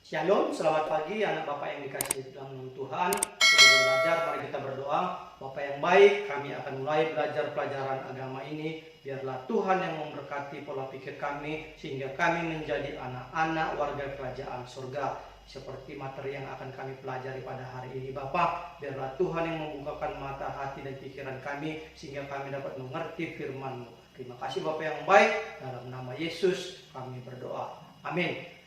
Shalom, selamat pagi anak Bapak yang dikasihi dalam Tuhan. Sebelum belajar, mari kita berdoa. Bapak yang baik, kami akan mulai belajar pelajaran agama ini. Biarlah Tuhan yang memberkati pola pikir kami, sehingga kami menjadi anak-anak warga kerajaan surga. Seperti materi yang akan kami pelajari pada hari ini, Bapak, biarlah Tuhan yang membukakan mata hati dan pikiran kami, sehingga kami dapat mengerti firman-Mu. Terima kasih Bapak yang baik, dalam nama Yesus kami berdoa. Amin.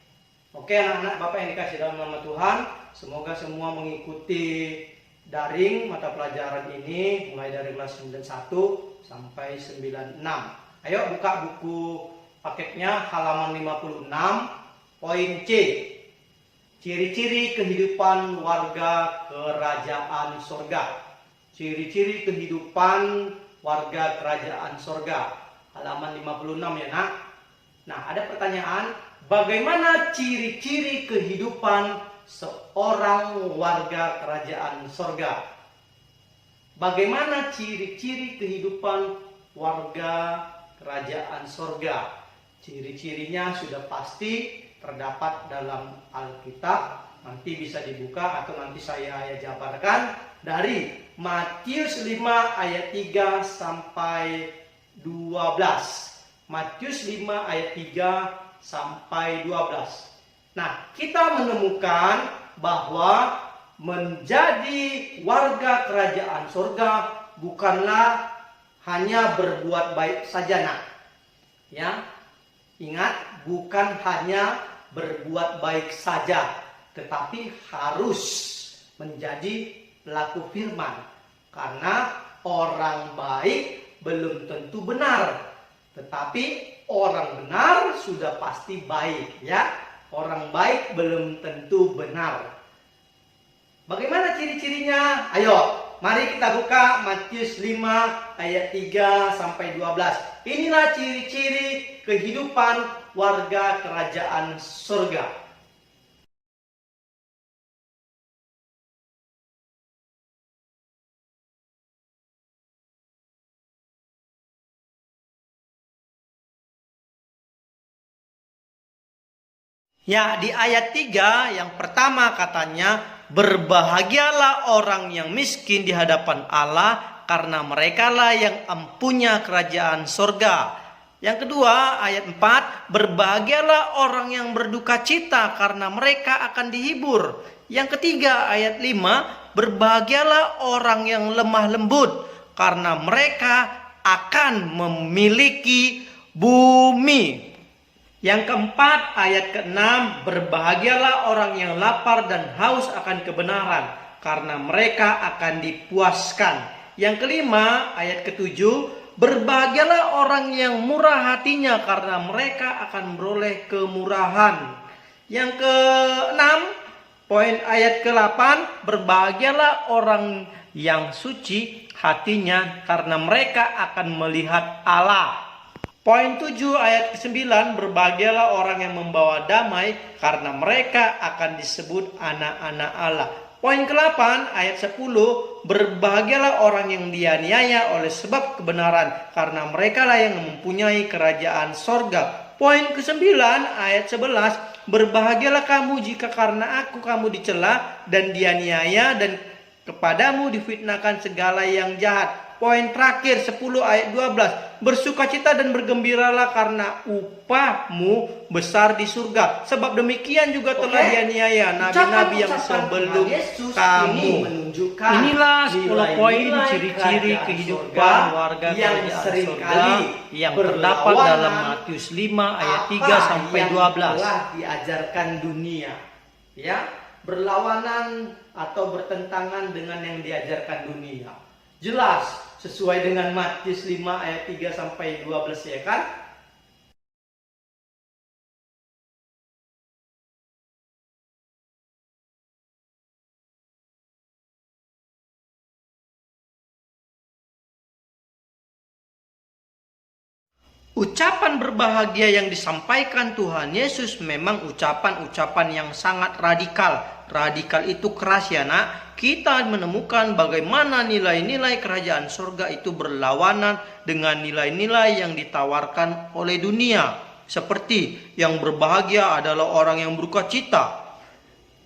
Oke anak-anak Bapak yang dikasih dalam nama Tuhan, semoga semua mengikuti daring mata pelajaran ini mulai dari kelas 91 sampai 96. Ayo buka buku paketnya halaman 56, poin C. Ciri-ciri kehidupan warga kerajaan surga. Ciri-ciri kehidupan warga kerajaan surga. Halaman 56 ya nak. Nah ada pertanyaan, bagaimana ciri-ciri kehidupan seorang warga kerajaan surga? Bagaimana ciri-ciri kehidupan warga kerajaan surga? Ciri-cirinya sudah pasti terdapat dalam Alkitab. Nanti bisa dibuka atau nanti saya jabarkan dari Matius 5 ayat 3 sampai 12. Matius 5 ayat 3 sampai 12. Nah, kita menemukan bahwa menjadi warga kerajaan surga bukanlah hanya berbuat baik saja, nak. Ya. Ingat, bukan hanya berbuat baik saja, tetapi harus menjadi pelaku firman. Karena orang baik belum tentu benar, tetapi orang benar sudah pasti baik, ya. Orang baik belum tentu benar. Bagaimana ciri-cirinya? Ayo, mari kita buka Matius 5 ayat 3 sampai 12. Inilah ciri-ciri kehidupan warga kerajaan surga. Ya, di ayat 3 yang pertama katanya, berbahagialah orang yang miskin di hadapan Allah, karena merekalah yang empunya kerajaan surga. Yang kedua, ayat 4, berbahagialah orang yang berduka cita, karena mereka akan dihibur. Yang ketiga, ayat 5, berbahagialah orang yang lemah lembut, karena mereka akan memiliki bumi. Yang keempat, ayat ke-6, berbahagialah orang yang lapar dan haus akan kebenaran, karena mereka akan dipuaskan. Yang kelima, ayat ke-7, berbahagialah orang yang murah hatinya, karena mereka akan beroleh kemurahan. Yang ke-6, poin ayat ke-8, berbahagialah orang yang suci hatinya, karena mereka akan melihat Allah. Poin 7 ayat ke-9, berbahagialah orang yang membawa damai, karena mereka akan disebut anak-anak Allah. Poin ke-8 ayat 10, berbahagialah orang yang dianiaya oleh sebab kebenaran, karena mereka lah yang mempunyai kerajaan sorga. Poin ke-9 ayat 11, berbahagialah kamu jika karena aku kamu dicela dan dianiaya, dan kepadamu difitnahkan segala yang jahat. Poin terakhir 10 ayat 12, bersukacita dan bergembiralah karena upahmu besar di surga. Sebab demikian juga telah dianiaya nabi-nabi yang sebelum kamu. Inilah 10 poin ciri-ciri kehidupan warga kerajaan surga yang terdapat dalam Matius 5 ayat 3 sampai 12. Telah diajarkan dunia, ya, berlawanan atau bertentangan dengan yang diajarkan dunia. Jelas sesuai dengan Matius 5 ayat 3 sampai 12, ya kan? Ucapan berbahagia yang disampaikan Tuhan Yesus memang ucapan-ucapan yang sangat radikal. Radikal itu keras, ya nak. Kita menemukan bagaimana nilai-nilai kerajaan surga itu berlawanan dengan nilai-nilai yang ditawarkan oleh dunia. Seperti yang berbahagia adalah orang yang berduka cita.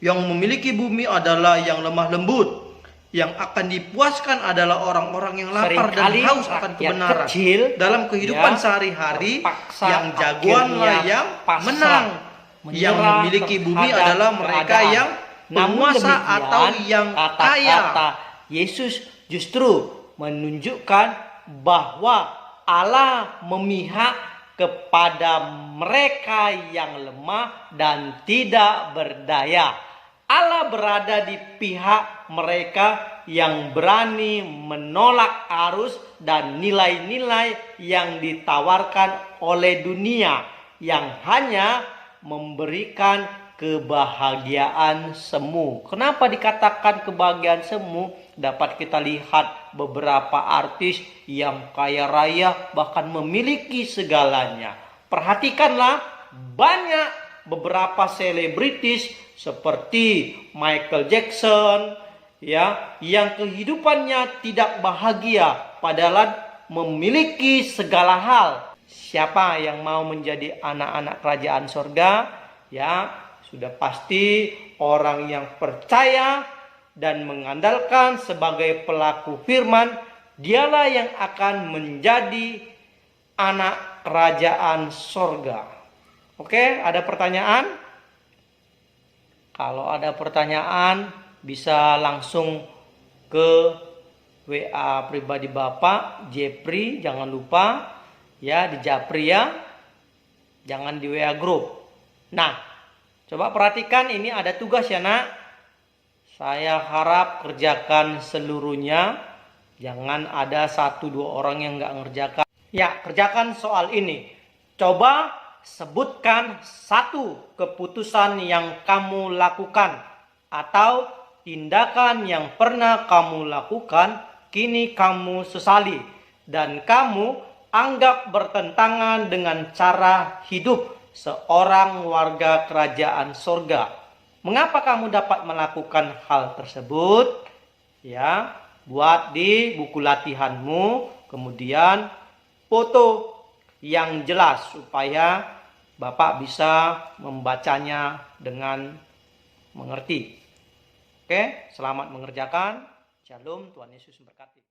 Yang memiliki bumi adalah yang lemah lembut. Yang akan dipuaskan adalah orang-orang yang lapar dan haus akan kebenaran. Kecil, dalam kehidupan sehari-hari, yang jagoanlah yang menang. Yang memiliki bumi adalah mereka yang penguasa atau yang kaya. Kata Yesus justru menunjukkan bahwa Allah memihak kepada mereka yang lemah dan tidak berdaya. Allah berada di pihak mereka yang berani menolak arus dan nilai-nilai yang ditawarkan oleh dunia yang hanya memberikan kebahagiaan semu. Kenapa dikatakan kebahagiaan semu? Dapat kita lihat beberapa artis yang kaya raya bahkan memiliki segalanya. Perhatikanlah, banyak beberapa selebritis seperti Michael Jackson ya, yang kehidupannya tidak bahagia padahal memiliki segala hal. Siapa yang mau menjadi anak-anak kerajaan sorga? Ya, sudah pasti orang yang percaya dan mengandalkan sebagai pelaku firman, dialah yang akan menjadi anak kerajaan sorga. Oke, ada pertanyaan? Kalau ada pertanyaan bisa langsung ke WA pribadi Bapak Jepri, jangan lupa ya, di Japri ya, jangan di WA grup. Nah, coba perhatikan, ini ada tugas ya nak. Saya harap kerjakan seluruhnya, jangan ada 1-2 orang yang nggak ngerjakan. Ya, kerjakan soal ini. Coba sebutkan 1 keputusan yang kamu lakukan atau tindakan yang pernah kamu lakukan, kini kamu sesali dan kamu anggap bertentangan dengan cara hidup seorang warga kerajaan sorga. Mengapa kamu dapat melakukan hal tersebut? Ya, buat di buku latihanmu, kemudian foto yang jelas supaya Bapak bisa membacanya dengan mengerti. Oke, selamat mengerjakan. Shalom, Tuhan Yesus memberkati.